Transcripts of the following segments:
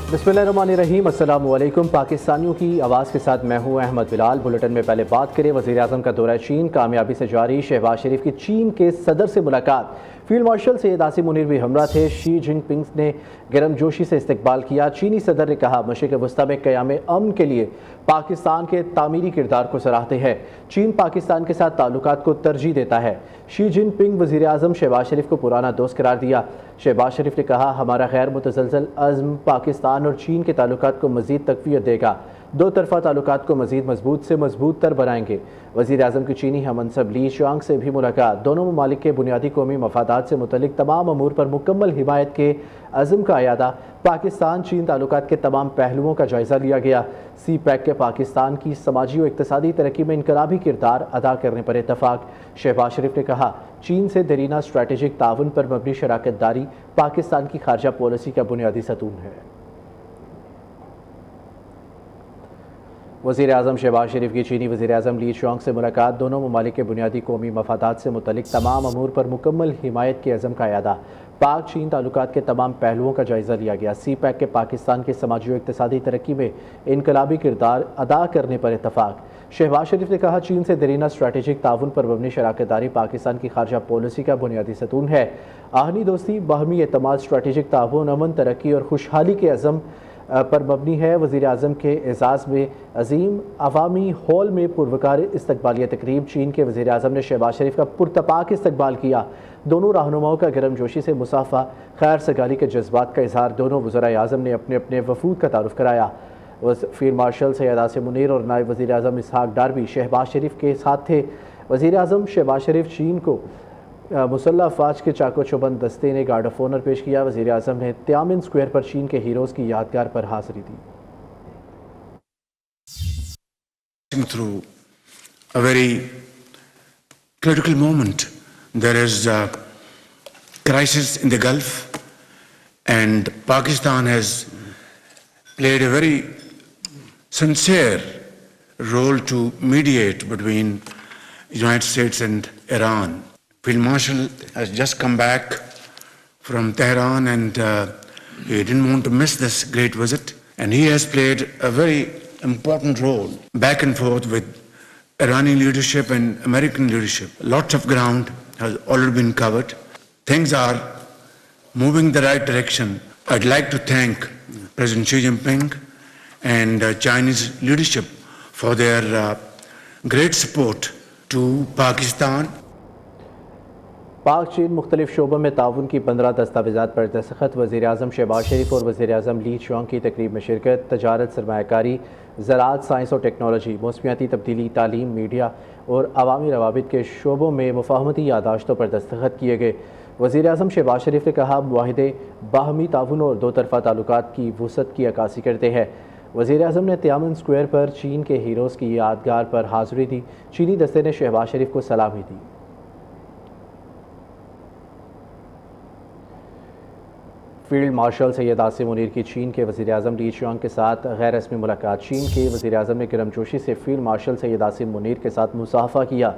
बिस्मिल्लाहिर्रहमानिर्रहीम। अस्सलामु अलैकुम। पाकिस्तानियों की आवाज़ के साथ मैं हूँ अहमद बिलाल। बुलेटिन में पहले बात करें वज़ीर आज़म का दौरा चीन कामयाबी से जारी। शहबाज शरीफ की चीन के सदर से मुलाकात। फील्ड मार्शल सैयद आसिम मुनीर भी हमरा थे। शी जिनपिंग ने गर्मजोशी से इस्तकबाल किया। चीनी सदर ने कहा मशरिक़ वस्ता में क़याम अमन के लिए पाकिस्तान के तामीरी किरदार को सराहते हैं। चीन पाकिस्तान के साथ ताल्लुकात को तरजीह देता है। शी जिनपिंग वज़ीर आज़म शहबाज शरीफ को पुराना दोस्त करार दिया। शहबाज शरीफ ने कहा हमारा गैर मुतसलसल अज़्म पाकिस्तान और चीन के ताल्लुकात को मज़ीद तक़वियत देगा। दो तरफ़ा ताल्लुकात को मज़ीद मजबूत से मजबूत तर बनाएंगे। वज़ीर आज़म की चीनी हमनसब ली शांग से भी मुलाकात। दोनों ममालिक के बुनियादी कौमी मफादात से मुतल्लिक तमाम अमूर पर मुकम्मल हिमायत के अज़्म का अयादा। पाकिस्तान चीन ताल्लुकात के तमाम पहलुओं का जायज़ा लिया गया। सी पैक के पाकिस्तान की समाजी और इक़्तिसादी तरक्की में इनकलाबी किरदार अदा करने पर इत्तफ़ाक़। शहबाज शरीफ ने कहा चीन से दरीना स्ट्रैटेजिक ताउन पर मबनी शराकत दारी पाकिस्तान की खारजा पॉलिसी का बुनियादी सतून है। वज़ीर आज़म शहबाज शरीफ की चीनी वज़ीर आज़म ली शांग से मुलाकात। दोनों ममालिक के बुनियादी कौमी मफादात से मुतल्लिक तमाम अमूर पर मुकम्मल हिमायत के अज़्म का अयादा। पाक चीन ताल्लुकात के तमाम पहलुओं का जायज़ा लिया गया। सी पैक के पाकिस्तान की समाजी और इक़्तिसादी तरक्की में इनकलाबी किरदार अदा करने पर इत्तफ़ाक़। शहबाज शरीफ ने कहा चीन से दरीना स्ट्रैटेजिक ताउन पर मबनी शराकत दारी पाकिस्तान की खारजा पॉलिसी का बुनियादी सतून है। आहनी दोस्ती, बाहमी एतमाद, स्ट्रैटेजिक ताउन, अमन, तरक्की और खुशहाली के अज़्म पर मबनी है। वज़ीर आज़म के एज़ाज़ में अजीम अवामी हॉल में पुरवकार इस्तकबालिया तकरीब। चीन के वज़ीर आज़म ने शहबाज शरीफ का पुरतपाक इस्तकबाल किया। दोनों रहनुमाओं का गर्मजोशी से मुसाफ़ा, खैर सगाली के जज्बात का इज़हार। दोनों वज़राए आज़म ने अपने अपने वफूद का तारुफ़ कराया। फील्ड मार्शल सैयद आसिम मुनीर और नायब वज़ीर आज़म इसहाक डार भी शहबाज शरीफ के साथ थे। वज़ीर आज़म शहबाज शरीफ चीन को मुसल्लह अफवाज के चाको चौबंद दस्ते ने गार्ड ऑफ ऑनर पेश किया। वज़ीर आज़म ने तियानमेन स्क्वायर पर चीन के हीरोज़ की यादगार पर हाज़िरी दी। Through a very critical moment, there is a crisis in the Gulf, and Pakistan has played a very sincere role to mediate between United States and Iran. Field Marshal has just come back from Tehran, and he didn't want to miss this great visit, and he has played a very important role back and forth with Iranian leadership and American leadership. Lots of ground has already been covered. Things are moving the right direction. I'd like to thank President Xi Jinping and Chinese leadership for their great support to Pakistan. पाक चीन मुख्तलिफ शोबों में ताउन की 15 दस्तावेज़ात पर दस्तखत। वज़ीर आज़म शहबाज शरीफ और वज़ीर आज़म ली शांग की तकरीब में शिरकत। तजारत, सरमायाकारी, ज़राअत, साइंस और टेक्नोलॉजी, मौसमियाती तब्दीली, तालीम, मीडिया और अवामी रवाबित के शोबों में मुफाहमती यादाश्तों पर दस्तखत किए गए। वज़ीर आज़म शहबाज शरीफ ने कहा मुआहिदे बाहमी ताउन और दो तरफ़ा ताल्लुकात की वुसअत की अक्कासी करते हैं। वज़ीर आज़म ने तियानमेन स्क्वायर पर चीन के हीरोज़ की यादगार पर हाज़िरी दी। चीनी दस्ते ने शहबाज शरीफ को सलामी दी। फील्ड मार्शल सैयद आसिम मुनीर की चीन के वज़ीर आज़म ली शांग के साथ गैर रस्मी मुलाकात। चीन के वज़ीर आज़म ने गर्मजोशी से फील्ड मार्शल सैयद आसिम मुनीर के साथ मुसाफ़ा किया।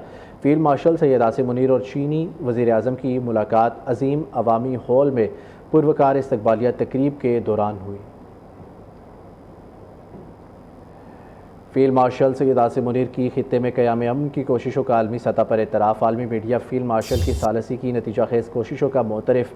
फील्ड मार्शल सैयद आसिम मुनीर और चीनी वज़ीर आज़म की मुलाकात अजीम अवामी हॉल में पुरवकार इस्तकबालिया तकरीब के दौरान हुई। फील्ड मार्शल सैयद आसिम मुनीर की खित्ते में क़याम अमन की कोशिशों का आलमी सतह पर एतराफ़। आलमी मीडिया फील्ड मार्शल की सालसी की नतीजा खेज़ कोशिशों का मोतरफ़।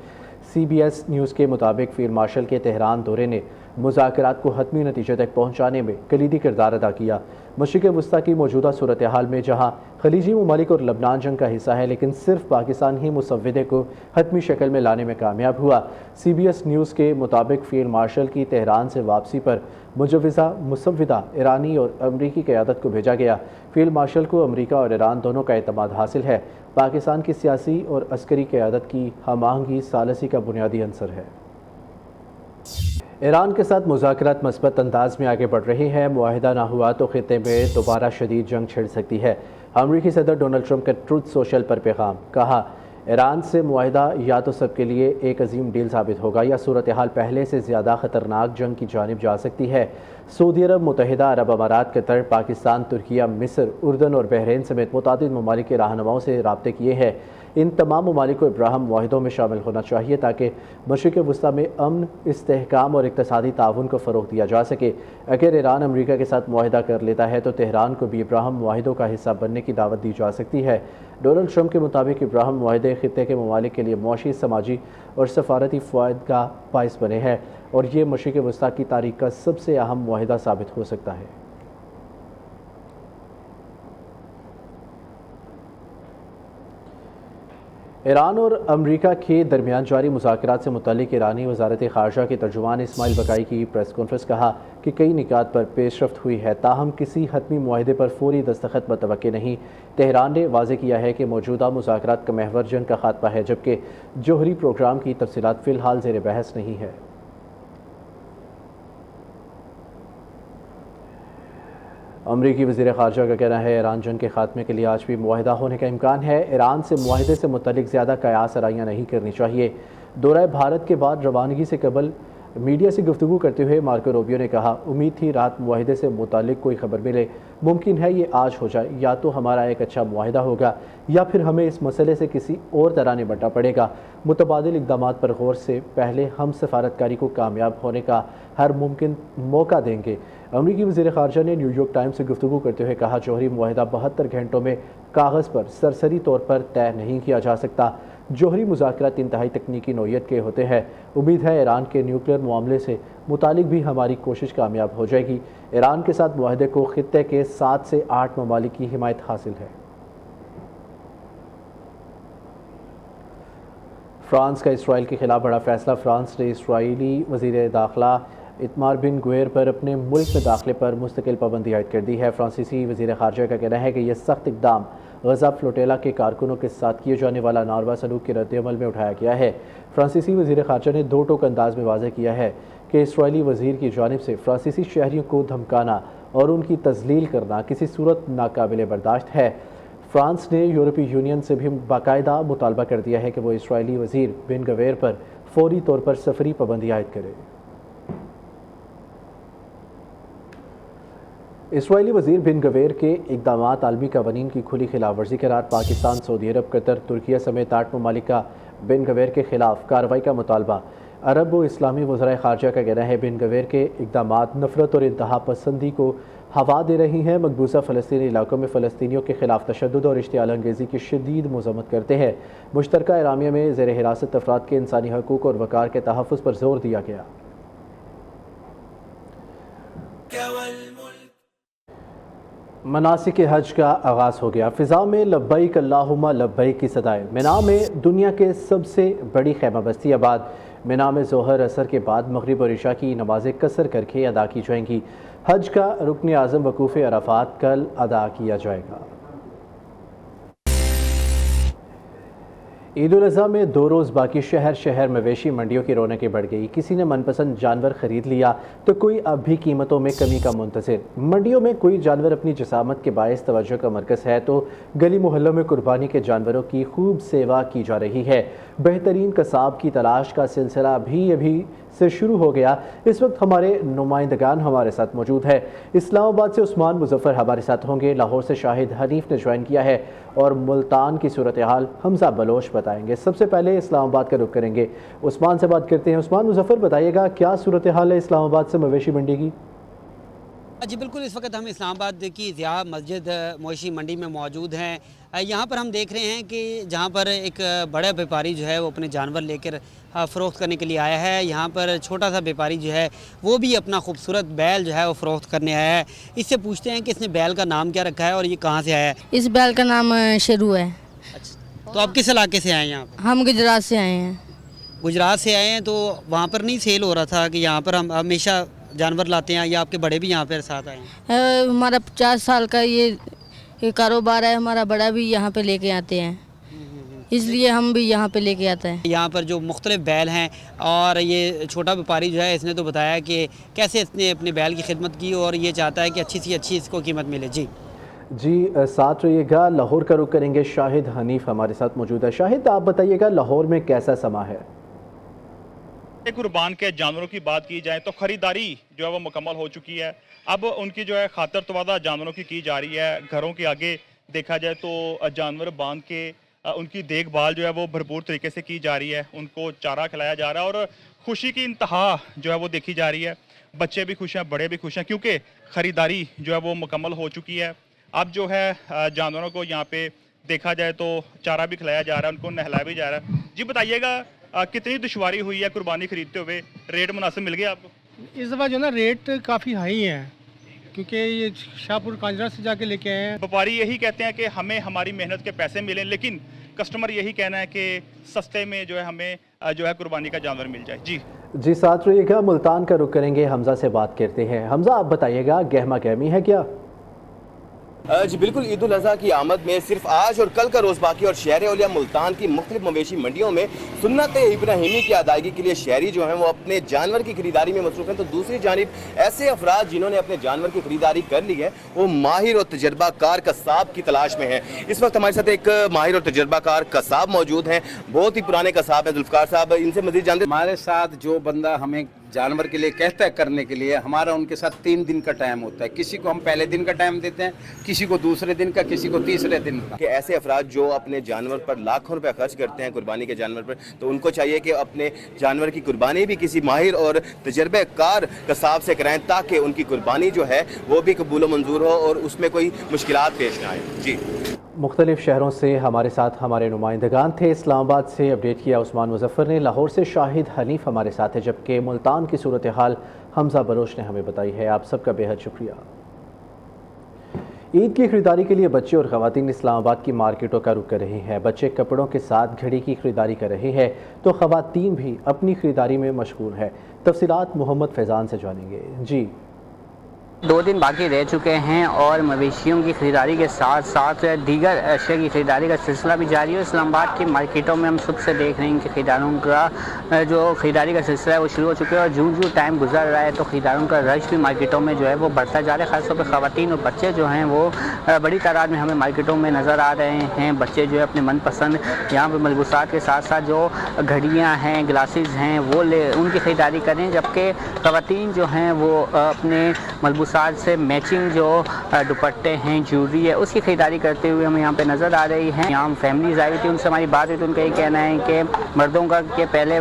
CBS न्यूज़ के मुताबिक फील्ड मार्शल के तेहरान दौरे ने मुज़ाकरात को हतमी नतीजे तक पहुँचाने में कलीदी किरदार अदा किया। मशरिक़ वस्ता की मौजूदा सूरत हाल में जहाँ खलीजी ममालिक और लबनान जंग का हिस्सा है, लेकिन सिर्फ पाकिस्तान ही मुसव्विदे को हतमी शक्ल में लाने में कामयाब हुआ। CBS न्यूज़ के मुताबिक फील्ड मार्शल की तेहरान से वापसी पर मुजव्विज़ा मुसव्विदा ईरानी और अमरीकी क़यादत को भेजा गया। फील्ड मार्शल को अमरीका और ईरान दोनों का एतमाद हासिल है। पाकिस्तान की सियासी और अस्करी क़यादत की हम आहंगी सालसी का बुनियादी अंसर है। ईरान के साथ मुज़ाकरात मस्बत अंदाज में आगे बढ़ रहे हैं। मुआहिदा ना हुआ तो खित्ते में दोबारा शदीद जंग छिड़ सकती है। अमरीकी सदर डोनाल्ड ट्रंप का ट्रुथ सोशल पर पैगाम। कहा ईरान से मुआहिदा या तो सबके लिए एक अजीम डील साबित होगा या सूरत हाल पहले से ज़्यादा ख़तरनाक जंग की जानिब जा सकती है। सऊदी अरब, मुत्तहिदा अरब अमारात, कतर, पाकिस्तान, तुर्किया, मिस्र, उर्दन और बहरीन समेत मुतादिद ममालिक के रहनुमाओं से राब्ते किए हैं। ان تمام ممالک کو ابراہم معاہدوں میں شامل ہونا چاہیے تاکہ مشرق وسطیٰ میں امن، استحکام اور اقتصادی تعاون کو فروغ دیا جا سکے۔ اگر ایران امریکہ کے ساتھ معاہدہ کر لیتا ہے تو تہران کو بھی ابراہم معاہدوں کا حصہ بننے کی دعوت دی جا سکتی ہے۔ ڈونلڈ ٹرمپ کے مطابق ابراہم معاہدے خطے کے ممالک کے لیے معاشی، سماجی اور سفارتی فوائد کا باعث بنے ہیں اور یہ مشرق وسطیٰ کی تاریخ کا سب سے اہم معاہدہ ثابت ہو سکتا ہے۔ ایران اور امریکہ کے درمیان جاری مذاکرات سے متعلق ایرانی وزارت خارجہ کے ترجمان اسماعیل بقائی کی پریس کانفرنس کہا کہ کئی نکات پر پیش رفت ہوئی ہے، تاہم کسی حتمی معاہدے پر فوری دستخط متوقع نہیں۔ تہران نے واضح کیا ہے کہ موجودہ مذاکرات کا محور جنگ کا خاتمہ ہے، جبکہ جوہری پروگرام کی تفصیلات فی الحال زیر بحث نہیں ہے۔ امریکی وزیر خارجہ کا کہنا ہے ایران جنگ کے خاتمے کے لیے آج بھی معاہدہ ہونے کا امکان ہے۔ ایران سے معاہدے سے متعلق زیادہ قیاس آرائیاں نہیں کرنی چاہیے۔ دورہ بھارت کے بعد روانگی سے قبل میڈیا سے گفتگو کرتے ہوئے مارکو روبیو نے کہا، امید تھی رات معاہدے سے متعلق کوئی خبر ملے، ممکن ہے یہ آج ہو جائے، یا تو ہمارا ایک اچھا معاہدہ ہوگا یا پھر ہمیں اس مسئلے سے کسی اور طرح نمٹنا پڑے گا۔ متبادل اقدامات پر غور سے پہلے ہم سفارتکاری کو کامیاب ہونے کا ہر ممکن موقع دیں گے۔ امریکی وزیر خارجہ نے نیو یارک ٹائمز سے گفتگو کرتے ہوئے کہا، جوہری معاہدہ 72 گھنٹوں میں کاغذ پر سرسری طور پر طے نہیں کیا جا سکتا۔ جوہری مذاکرات انتہائی تکنیکی نوعیت کے ہوتے ہیں۔ امید ہے ایران کے نیوکلیئر معاملے سے متعلق بھی ہماری کوشش کامیاب ہو جائے گی۔ ایران کے ساتھ معاہدے کو خطے کے 7 سے 8 ممالک کی حمایت حاصل ہے۔ فرانس کا اسرائیل کے خلاف بڑا فیصلہ۔ فرانس نے اسرائیلی وزیر داخلہ اتمار بن گویر پر اپنے ملک میں داخلے پر مستقل پابندی عائد کر دی ہے۔ فرانسیسی وزیر خارجہ کا کہنا ہے کہ یہ سخت اقدام غزہ فلوٹیلا کے کارکنوں کے ساتھ کیے جانے والا ناروا سلوک کے رد عمل میں اٹھایا گیا ہے۔ فرانسیسی وزیر خارجہ نے دو ٹوک انداز میں واضح کیا ہے کہ اسرائیلی وزیر کی جانب سے فرانسیسی شہریوں کو دھمکانا اور ان کی تذلیل کرنا کسی صورت ناقابل برداشت ہے۔ فرانس نے یورپی یونین سے بھی باقاعدہ مطالبہ کر دیا ہے کہ وہ اسرائیلی وزیر بن گویر پر فوری طور پر سفری پابندی عائد کرے۔ اسرائیلی وزیر بن گویر کے اقدامات عالمی قوانین کی کھلی خلاف ورزی قرار۔ پاکستان، سعودی عرب، قطر، ترکیہ سمیت 8 ممالک کا بن گویر کے خلاف کارروائی کا مطالبہ۔ عرب و اسلامی وزرائے خارجہ کا کہنا ہے بن گویر کے اقدامات نفرت اور انتہا پسندی کو ہوا دے رہی ہیں، مقبوضہ فلسطینی علاقوں میں فلسطینیوں کے خلاف تشدد اور اشتعال انگیزی کی شدید مذمت کرتے ہیں۔ مشترکہ اعلامیہ میں زیر حراست افراد کے انسانی حقوق اور وقار کے تحفظ پر زور دیا گیا۔ مناسک حج کا آغاز ہو گیا۔ فضا میں لبیک اللہم لبیک کی صدائیں۔ منا میں دنیا کے سب سے بڑی خیمہ بستی آباد۔ منا میں ظہر عصر کے بعد مغرب اور عشاء کی نمازیں قصر کر کے ادا کی جائیں گی۔ حج کا رکن اعظم وقوف عرفات کل ادا کیا جائے گا۔ عید الاضحیٰ میں 2 روز باقی شہر مویشی منڈیوں کی رونقیں بڑھ گئی۔ کسی نے من پسند جانور خرید لیا تو کوئی اب بھی قیمتوں میں کمی کا منتظر۔ منڈیوں میں کوئی جانور اپنی جسامت کے باعث توجہ کا مرکز ہے تو گلی محلوں میں قربانی کے جانوروں کی خوب سیوا کی جا رہی ہے۔ بہترین قصاب کی تلاش کا سلسلہ ابھی سے شروع ہو گیا۔ اس وقت ہمارے نمائندگان ہمارے ساتھ موجود ہے۔ اسلام آباد سے عثمان مظفر ہمارے ساتھ ہوں گے، لاہور سے شاہد حنیف نے جوائن کیا ہے اور ملتان کی صورتحال حمزہ بلوچ بتائیں گے۔ سب سے پہلے اسلام آباد کا رخ کریں گے، عثمان سے بات کرتے ہیں۔ عثمان مظفر، بتائیے گا کیا صورتحال ہے اسلام آباد سے مویشی منڈی کی؟ جی بالکل، اس وقت ہم اسلام آباد کی ضیاء مسجد مویشی منڈی میں موجود ہیں۔ یہاں پر ہم دیکھ رہے ہیں کہ جہاں پر ایک بڑا بیپاری جو ہے وہ اپنے جانور لے کر فروخت کرنے کے لیے آیا ہے، یہاں پر چھوٹا سا بیپاری جو ہے وہ بھی اپنا خوبصورت بیل جو ہے وہ فروخت کرنے آیا ہے۔ اس سے پوچھتے ہیں کہ اس نے بیل کا نام کیا رکھا ہے اور یہ کہاں سے آیا ہے؟ اس بیل کا نام شروع ہے۔ اچھا، تو آپ کس علاقے سے آئے ہیں یہاں پر؟ ہم گجرات سے آئے ہیں۔ گجرات سے آئے ہیں، تو وہاں پر نہیں سیل ہو رہا تھا کہ یہاں پر ہم ہمیشہ جانور لاتے ہیں یا آپ کے بڑے بھی یہاں پر ساتھ آئے ہیں؟ ہمارا 50 سال کا یہ کاروبار ہے، ہمارا بڑا بھی یہاں پہ لے کے آتے ہیں، اس لیے ہم بھی یہاں پہ لے کے آتے ہیں۔ یہاں پر جو مختلف بیل ہیں اور یہ چھوٹا بیپاری جو ہے اس نے تو بتایا کہ کیسے اس نے اپنے بیل کی خدمت کی اور یہ چاہتا ہے کہ اچھی سی اچھی اس کو قیمت ملے۔ جی ساتھ رہیے گا، لاہور کا رخ کریں گے، شاہد حنیف ہمارے ساتھ موجود ہے۔ شاہد، آپ بتائیے گا لاہور میں کیسا سما ہے؟ قربان کے جانوروں کی بات کی جائے تو خریداری جو ہے وہ مکمل ہو چکی ہے۔ اب ان کی جو ہے خاطر تواضع جانوروں کی جا رہی ہے۔ گھروں کے آگے دیکھا جائے تو جانور باندھ کے उनकी देखभाल जो है वो भरपूर तरीके से की जा रही है, उनको चारा खिलाया जा रहा है और खुशी की इंतहा जो है वो देखी जा रही है। बच्चे भी खुश हैं, बड़े भी खुश हैं, क्योंकि ख़रीदारी जो है वो मुकम्मल हो चुकी है। अब जो है जानवरों को यहाँ पे देखा जाए तो चारा भी खिलाया जा रहा है, उनको नहलाया भी जा रहा है। जी बताइएगा कितनी दुश्वारी हुई है कुर्बानी खरीदते हुए, रेट मुनासिब मिल गया आपको? इस दफ़ा जो ना रेट काफ़ी हाई है, क्योंकि ये शाहपुर कांजरा से जाके लेके आए हैं। व्यापारी यही कहते हैं कि हमें हमारी मेहनत के पैसे मिलें, लेकिन कस्टमर यही कहना है कि सस्ते में जो है हमें जो है कुर्बानी का जानवर मिल जाए। जी साथ रहिएगा, मुल्तान का रुख करेंगे, हमजा से बात करते हैं। हमजा, आप बताइएगा गहमा गहमी है क्या? जी बिल्कुल, ईद उल अज़हा की आमद में सिर्फ आज और कल का रोज़ बाकी और शहर औलिया मुल्तान की मुख्तलिफ मवेशी मंडियों में सुन्नत इब्राहीमी की अदायगी के लिए शहरी जो हैं वो अपने जानवर की खरीदारी में मसरूफ़ हैं। तो दूसरी जानिब ऐसे अफराद जिन्होंने अपने जानवर की खरीदारी कर ली है वो माहिर और तजर्बाकार कसाब की तलाश में है। इस वक्त हमारे साथ एक माहिर और तजर्बाकार कसाब मौजूद हैं, बहुत ही पुराने कसाब हैं जुल्फ़कार साहब, इनसे मज़ीद जानते। हमारे साथ जो बंदा हमें जानवर के लिए कहता है करने के लिए, हमारा उनके साथ 3 दिन का टाइम होता है। किसी को हम पहले दिन का टाइम देते हैं, किसी को दूसरे दिन का, किसी को तीसरे दिन का। कि ऐसे अफराद जो अपने जानवर पर लाखों रुपए खर्च करते हैं कुर्बानी के जानवर पर, तो उनको चाहिए कि अपने जानवर की कुर्बानी भी किसी माहिर और तजर्बेकार कसाब से कराएं, ताकि उनकी कुर्बानी जो है वो भी कबूल मंजूर हो और उसमें कोई मुश्किलात पेश ना आए। जी, मुख्तलिफ शहरों से हमारे साथ हमारे नुमाइंदगान थे। इस्लामाबाद से अपडेट किया उस्मान मुजफ्फर ने, लाहौर से शाहिद हनीफ हमारे साथ है, जबकि मुल्तान की सूरत हाल हमजा बलोच ने हमें बताई है। आप सबका बेहद शुक्रिया। ईद की खरीदारी के लिए बच्चे और ख़वातीन इस्लामाबाद की मार्केटों का रुख कर रहे हैं। बच्चे कपड़ों के साथ घड़ी की खरीदारी कर रहे हैं तो ख़वातीन भी अपनी खरीदारी में मशगूल है। तफसीलात मोहम्मद फैज़ान से जानेंगे। जी, 2 दिन बाकी रह चुके हैं और मवेशियों की खरीदारी के साथ साथ दीगर अशिया की खरीदारी का सिलसिला भी जारी है। इस्लामाबाद की मार्केटों में हम सुबह से देख रहे हैं कि खरीदारों का जो खरीदारी का सिलसिला है वो शुरू हो चुका है और जो टाइम गुजर रहा है तो खरीदारों का रश भी मार्केटों में जो है वो बढ़ता जा रहा है। ख़ासतौर पर ख़वातीन और बच्चे जो हैं वो बड़ी तादाद में हमें मार्केटों में नज़र आ रहे हैं। बच्चे जो है अपने मनपसंद यहाँ पर मलबूसात के साथ साथ जो घड़ियाँ हैं, ग्लासेस हैं, वो उनकी खरीदारी करें, जबकि ख़वातीन जो हैं वो अपने मलबूस साथ से मैचिंग जो दुपट्टे हैं, ज्वेलरी है, उसकी खरीदारी करते हुए हमें यहाँ पे नज़र आ रही हैं। यहाँ फैमिलीज आई थी, उनसे हमारी बात हुई तो उनका ये कहना है कि मर्दों का कि पहले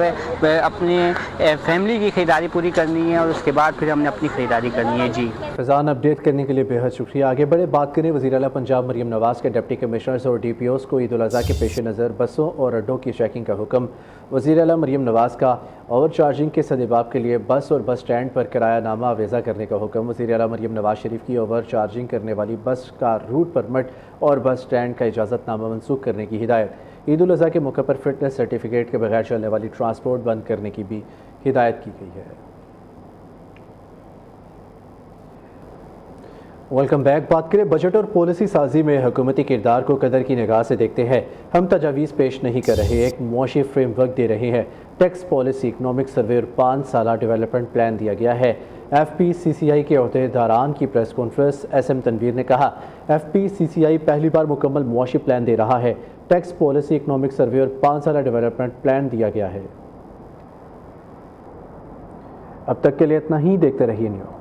अपने फैमिली की खरीदारी पूरी करनी है और उसके बाद फिर हमने अपनी खरीदारी करनी है। जी, फैज़ान, अपडेट करने के लिए बेहद शुक्रिया। आगे बढ़े, बात करें वज़ीर आला पंजाब मरियम नवाज़ के डिप्टी कमिश्नर्स और DPOs को ईद उल अज़हा के पेश नज़र बसों और अड्डों की चेकिंग का हुक्म। वज़ीर आला मरियम नवाज़ का ओवर चार्जिंग के सद्देबाब के लिए बस और बस स्टैंड पर किरायानामा अवेज़ा करने का हुक्म। वज़ीर आला मरियम नवाज़ शरीफ की ओवर चार्जिंग करने वाली बस का रूट परमिट और बस स्टैंड का इजाज़तनामा मनसूख करने की हिदायत। ईद उल अज़हा के मौके पर फिटनेस सर्टिफिकेट के बगैर चलने वाली ट्रांसपोर्ट बंद करने की भी हिदायत की गई है। Welcome back. बात करें बजट और पॉलिसी साजी में हुकूमती किरदार को कदर की निगाह से देखते हैं। हम तजावीज़ पेश नहीं कर रहे, एक मुआशी फ्रेमवर्क दे रहे हैं। टैक्स पॉलिसी, इकनॉमिक सर्वे और 5 साला डेवलपमेंट प्लान दिया गया है। FPCCI के अहदेदारान की प्रेस कॉन्फ्रेंस। SM तनवीर ने कहा, FPCCI पहली बार मुकम्मल मुआशी प्लान दे रहा है। टैक्स पॉलिसी, इकनॉमिक सर्वे और 5 साला डेवलपमेंट प्लान दिया गया है। अब तक के लिए इतना ही, देखते रहिए न्यूज़।